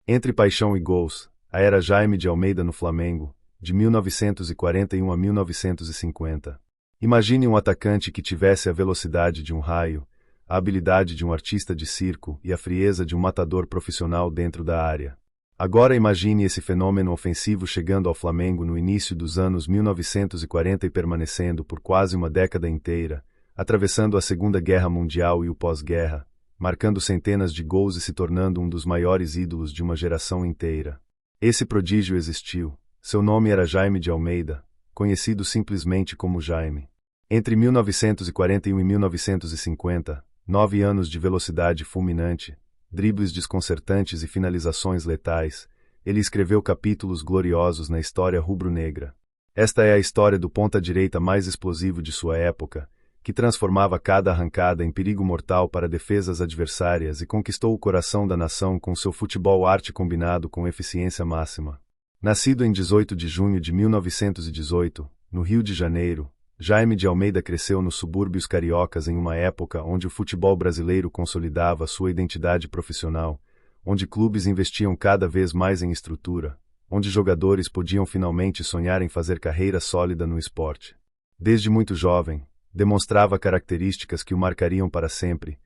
Entre paixão e gols, a era Jaime de Almeida no Flamengo, de 1941 a 1950. Imagine um atacante que tivesse a velocidade de um raio, a habilidade de um artista de circo e a frieza de um matador profissional dentro da área. Agora imagine esse fenômeno ofensivo chegando ao Flamengo no início dos anos 1940 e permanecendo por quase uma década inteira, atravessando a Segunda Guerra Mundial e o pós-guerra, marcando centenas de gols e se tornando um dos maiores ídolos de uma geração inteira. Esse prodígio existiu. Seu nome era Jaime de Almeida, conhecido simplesmente como Jaime. Entre 1941 e 1950, 9 anos de velocidade fulminante, dribles desconcertantes e finalizações letais, ele escreveu capítulos gloriosos na história rubro-negra. Esta é a história do ponta-direita mais explosivo de sua época, que transformava cada arrancada em perigo mortal para defesas adversárias e conquistou o coração da nação com seu futebol arte combinado com eficiência máxima. Nascido em 18 de junho de 1918, no Rio de Janeiro, Jaime de Almeida cresceu nos subúrbios cariocas em uma época onde o futebol brasileiro consolidava sua identidade profissional, onde clubes investiam cada vez mais em estrutura, onde jogadores podiam finalmente sonhar em fazer carreira sólida no esporte. Desde muito jovem, demonstrava características que o marcariam para sempre.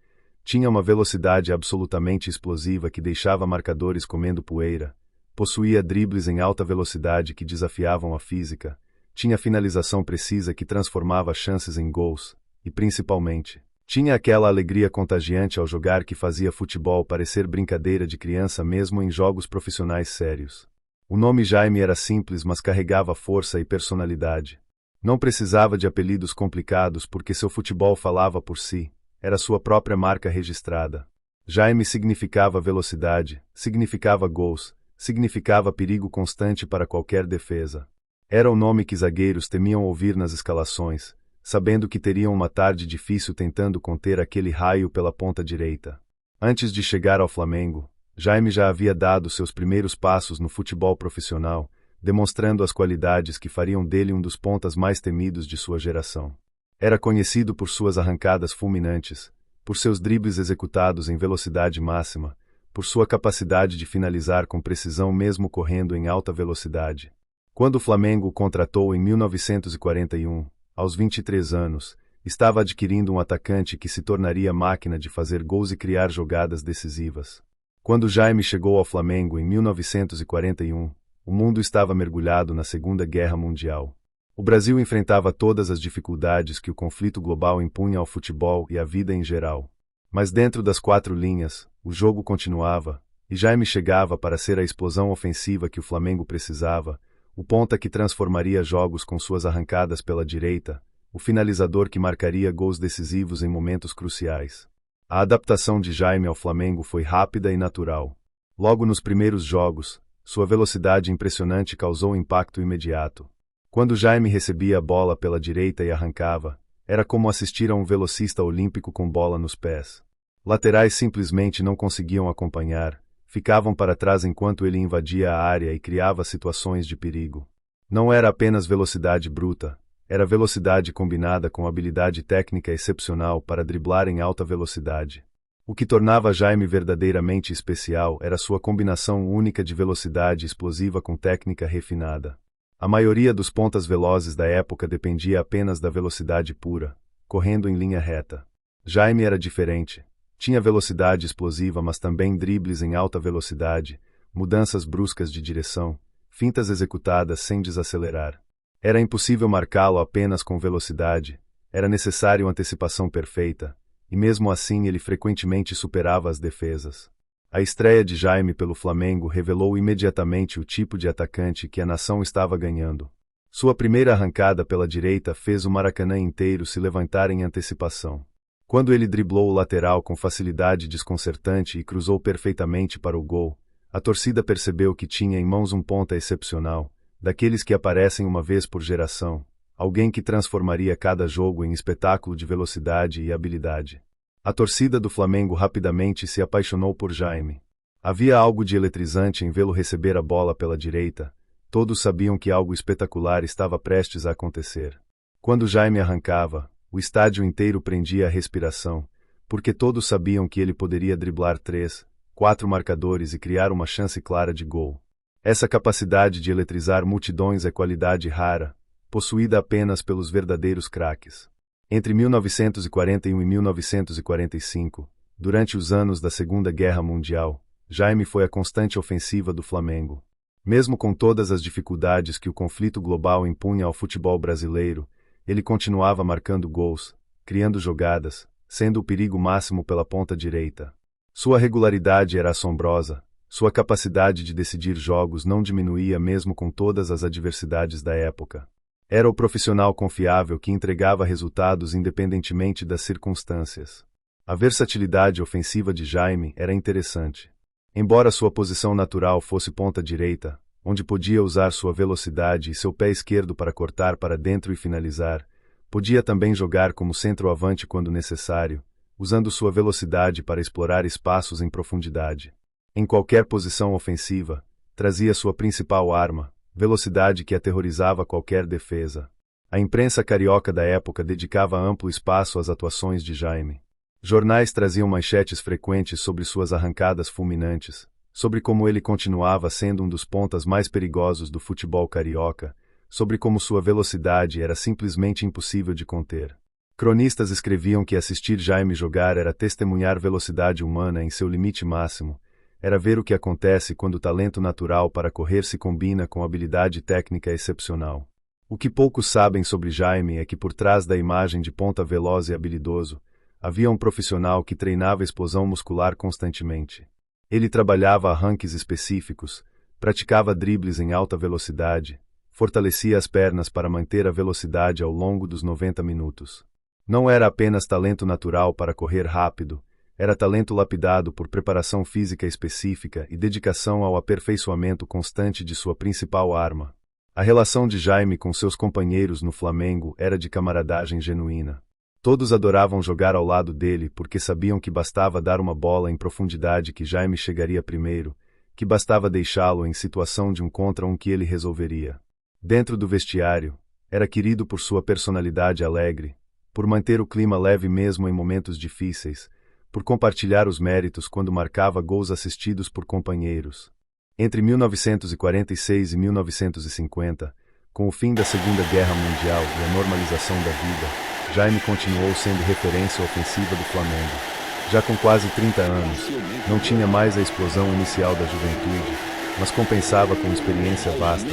Tinha uma velocidade absolutamente explosiva que deixava marcadores comendo poeira. Possuía dribles em alta velocidade que desafiavam a física. Tinha finalização precisa que transformava chances em gols. E, principalmente, tinha aquela alegria contagiante ao jogar que fazia futebol parecer brincadeira de criança mesmo em jogos profissionais sérios. O nome Jaime era simples, mas carregava força e personalidade. Não precisava de apelidos complicados porque seu futebol falava por si, era sua própria marca registrada. Jaime significava velocidade, significava gols, significava perigo constante para qualquer defesa. Era o nome que zagueiros temiam ouvir nas escalações, sabendo que teriam uma tarde difícil tentando conter aquele raio pela ponta direita. Antes de chegar ao Flamengo, Jaime já havia dado seus primeiros passos no futebol profissional, demonstrando as qualidades que fariam dele um dos pontas mais temidos de sua geração. Era conhecido por suas arrancadas fulminantes, por seus dribles executados em velocidade máxima, por sua capacidade de finalizar com precisão mesmo correndo em alta velocidade. Quando o Flamengo o contratou em 1941, aos 23 anos, estava adquirindo um atacante que se tornaria máquina de fazer gols e criar jogadas decisivas. Quando Jaime chegou ao Flamengo em 1941, o mundo estava mergulhado na Segunda Guerra Mundial. O Brasil enfrentava todas as dificuldades que o conflito global impunha ao futebol e à vida em geral. Mas dentro das 4 linhas, o jogo continuava, e Jaime chegava para ser a explosão ofensiva que o Flamengo precisava, o ponta que transformaria jogos com suas arrancadas pela direita, o finalizador que marcaria gols decisivos em momentos cruciais. A adaptação de Jaime ao Flamengo foi rápida e natural. Logo nos primeiros jogos, sua velocidade impressionante causou impacto imediato. Quando Jaime recebia a bola pela direita e arrancava, era como assistir a um velocista olímpico com bola nos pés. Laterais simplesmente não conseguiam acompanhar, ficavam para trás enquanto ele invadia a área e criava situações de perigo. Não era apenas velocidade bruta, era velocidade combinada com habilidade técnica excepcional para driblar em alta velocidade. O que tornava Jaime verdadeiramente especial era sua combinação única de velocidade explosiva com técnica refinada. A maioria dos pontas velozes da época dependia apenas da velocidade pura, correndo em linha reta. Jaime era diferente. Tinha velocidade explosiva, mas também dribles em alta velocidade, mudanças bruscas de direção, fintas executadas sem desacelerar. Era impossível marcá-lo apenas com velocidade, era necessário antecipação perfeita. E mesmo assim ele frequentemente superava as defesas. A estreia de Jaime pelo Flamengo revelou imediatamente o tipo de atacante que a nação estava ganhando. Sua primeira arrancada pela direita fez o Maracanã inteiro se levantar em antecipação. Quando ele driblou o lateral com facilidade desconcertante e cruzou perfeitamente para o gol, a torcida percebeu que tinha em mãos um ponta excepcional, daqueles que aparecem uma vez por geração. Alguém que transformaria cada jogo em espetáculo de velocidade e habilidade. A torcida do Flamengo rapidamente se apaixonou por Jaime. Havia algo de eletrizante em vê-lo receber a bola pela direita. Todos sabiam que algo espetacular estava prestes a acontecer. Quando Jaime arrancava, o estádio inteiro prendia a respiração, porque todos sabiam que ele poderia driblar 3, 4 marcadores e criar uma chance clara de gol. Essa capacidade de eletrizar multidões é qualidade rara, possuída apenas pelos verdadeiros craques. Entre 1941 e 1945, durante os anos da Segunda Guerra Mundial, Jaime foi a constante ofensiva do Flamengo. Mesmo com todas as dificuldades que o conflito global impunha ao futebol brasileiro, ele continuava marcando gols, criando jogadas, sendo o perigo máximo pela ponta direita. Sua regularidade era assombrosa, sua capacidade de decidir jogos não diminuía mesmo com todas as adversidades da época. Era o profissional confiável que entregava resultados independentemente das circunstâncias. A versatilidade ofensiva de Jaime era interessante. Embora sua posição natural fosse ponta direita, onde podia usar sua velocidade e seu pé esquerdo para cortar para dentro e finalizar, podia também jogar como centroavante quando necessário, usando sua velocidade para explorar espaços em profundidade. Em qualquer posição ofensiva, trazia sua principal arma, velocidade que aterrorizava qualquer defesa. A imprensa carioca da época dedicava amplo espaço às atuações de Jaime. Jornais traziam manchetes frequentes sobre suas arrancadas fulminantes, sobre como ele continuava sendo um dos pontas mais perigosos do futebol carioca, sobre como sua velocidade era simplesmente impossível de conter. Cronistas escreviam que assistir Jaime jogar era testemunhar velocidade humana em seu limite máximo, era ver o que acontece quando o talento natural para correr se combina com habilidade técnica excepcional. O que poucos sabem sobre Jaime é que por trás da imagem de ponta veloz e habilidoso, havia um profissional que treinava explosão muscular constantemente. Ele trabalhava arranques específicos, praticava dribles em alta velocidade, fortalecia as pernas para manter a velocidade ao longo dos 90 minutos. Não era apenas talento natural para correr rápido, era talento lapidado por preparação física específica e dedicação ao aperfeiçoamento constante de sua principal arma. A relação de Jaime com seus companheiros no Flamengo era de camaradagem genuína. Todos adoravam jogar ao lado dele porque sabiam que bastava dar uma bola em profundidade que Jaime chegaria primeiro, que bastava deixá-lo em situação de 1 contra 1 que ele resolveria. Dentro do vestiário, era querido por sua personalidade alegre, por manter o clima leve mesmo em momentos difíceis, por compartilhar os méritos quando marcava gols assistidos por companheiros. Entre 1946 e 1950, com o fim da Segunda Guerra Mundial e a normalização da vida, Jaime continuou sendo referência ofensiva do Flamengo. Já com quase 30 anos, não tinha mais a explosão inicial da juventude, mas compensava com experiência vasta,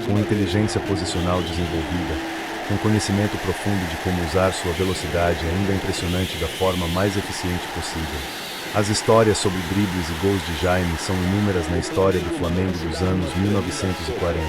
com inteligência posicional desenvolvida, com conhecimento profundo de como usar sua velocidade ainda impressionante da forma mais eficiente possível. As histórias sobre dribles e gols de Jaime são inúmeras na história do Flamengo dos anos 1940.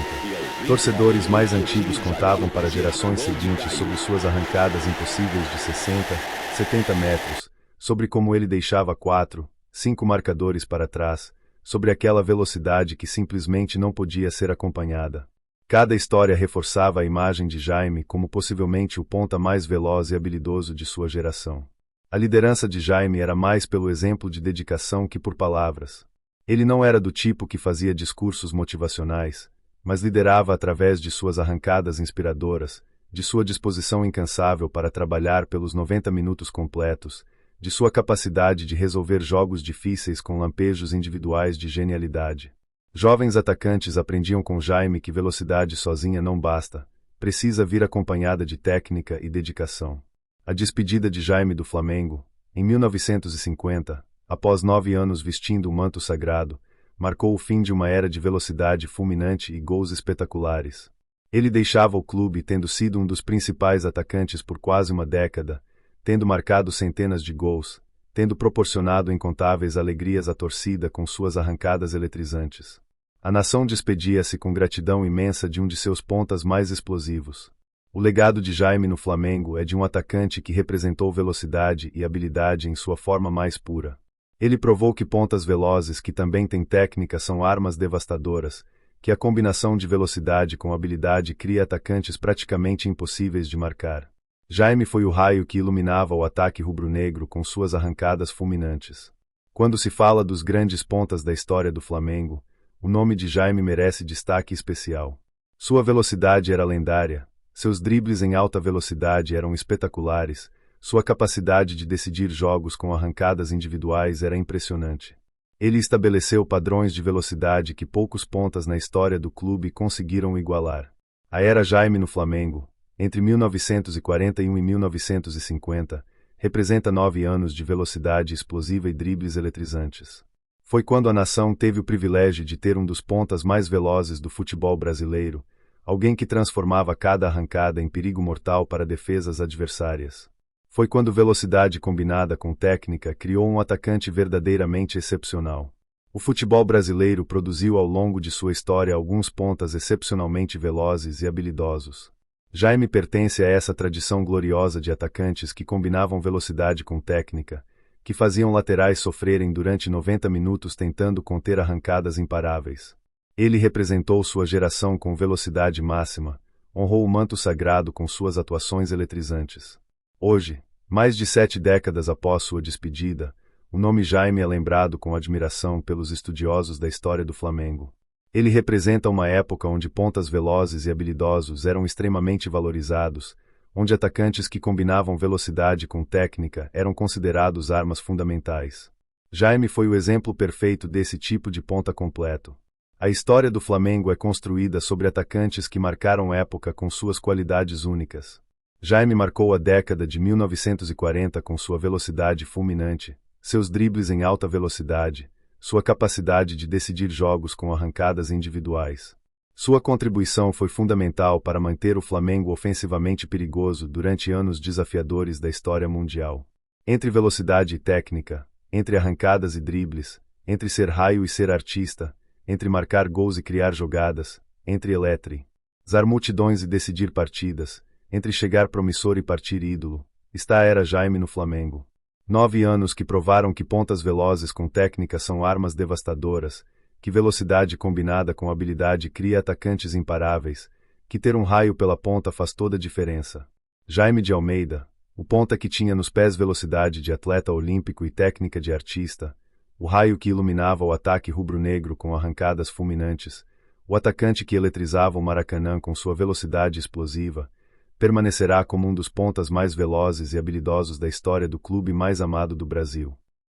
Torcedores mais antigos contavam para gerações seguintes sobre suas arrancadas impossíveis de 60, 70 metros, sobre como ele deixava 4, 5 marcadores para trás, sobre aquela velocidade que simplesmente não podia ser acompanhada. Cada história reforçava a imagem de Jaime como possivelmente o ponta mais veloz e habilidoso de sua geração. A liderança de Jaime era mais pelo exemplo de dedicação que por palavras. Ele não era do tipo que fazia discursos motivacionais, mas liderava através de suas arrancadas inspiradoras, de sua disposição incansável para trabalhar pelos 90 minutos completos, de sua capacidade de resolver jogos difíceis com lampejos individuais de genialidade. Jovens atacantes aprendiam com Jaime que velocidade sozinha não basta, precisa vir acompanhada de técnica e dedicação. A despedida de Jaime do Flamengo, em 1950, após 9 anos vestindo o manto sagrado, marcou o fim de uma era de velocidade fulminante e gols espetaculares. Ele deixava o clube tendo sido um dos principais atacantes por quase uma década, tendo marcado centenas de gols, tendo proporcionado incontáveis alegrias à torcida com suas arrancadas eletrizantes. A nação despedia-se com gratidão imensa de um de seus pontas mais explosivos. O legado de Jaime no Flamengo é de um atacante que representou velocidade e habilidade em sua forma mais pura. Ele provou que pontas velozes que também têm técnica são armas devastadoras, que a combinação de velocidade com habilidade cria atacantes praticamente impossíveis de marcar. Jaime foi o raio que iluminava o ataque rubro-negro com suas arrancadas fulminantes. Quando se fala dos grandes pontas da história do Flamengo, o nome de Jaime merece destaque especial. Sua velocidade era lendária, seus dribles em alta velocidade eram espetaculares, sua capacidade de decidir jogos com arrancadas individuais era impressionante. Ele estabeleceu padrões de velocidade que poucos pontas na história do clube conseguiram igualar. A era Jaime no Flamengo, entre 1941 e 1950, representa 9 anos de velocidade explosiva e dribles eletrizantes. Foi quando a nação teve o privilégio de ter um dos pontas mais velozes do futebol brasileiro, alguém que transformava cada arrancada em perigo mortal para defesas adversárias. Foi quando velocidade combinada com técnica criou um atacante verdadeiramente excepcional. O futebol brasileiro produziu ao longo de sua história alguns pontas excepcionalmente velozes e habilidosos. Jaime pertence a essa tradição gloriosa de atacantes que combinavam velocidade com técnica, que faziam laterais sofrerem durante 90 minutos tentando conter arrancadas imparáveis. Ele representou sua geração com velocidade máxima, honrou o manto sagrado com suas atuações eletrizantes. Hoje, mais de 7 décadas após sua despedida, o nome Jaime é lembrado com admiração pelos estudiosos da história do Flamengo. Ele representa uma época onde pontas velozes e habilidosos eram extremamente valorizados, onde atacantes que combinavam velocidade com técnica eram considerados armas fundamentais. Jaime foi o exemplo perfeito desse tipo de ponta completo. A história do Flamengo é construída sobre atacantes que marcaram época com suas qualidades únicas. Jaime marcou a década de 1940 com sua velocidade fulminante, seus dribles em alta velocidade, sua capacidade de decidir jogos com arrancadas individuais. Sua contribuição foi fundamental para manter o Flamengo ofensivamente perigoso durante anos desafiadores da história mundial. Entre velocidade e técnica, entre arrancadas e dribles, entre ser raio e ser artista, entre marcar gols e criar jogadas, entre eletrizar multidões e decidir partidas, entre chegar promissor e partir ídolo, está a era Jaime no Flamengo. 9 anos que provaram que pontas velozes com técnica são armas devastadoras, que velocidade combinada com habilidade cria atacantes imparáveis, que ter um raio pela ponta faz toda a diferença. Jaime de Almeida, o ponta que tinha nos pés velocidade de atleta olímpico e técnica de artista, o raio que iluminava o ataque rubro-negro com arrancadas fulminantes, o atacante que eletrizava o Maracanã com sua velocidade explosiva, permanecerá como um dos pontas mais velozes e habilidosos da história do clube mais amado do Brasil.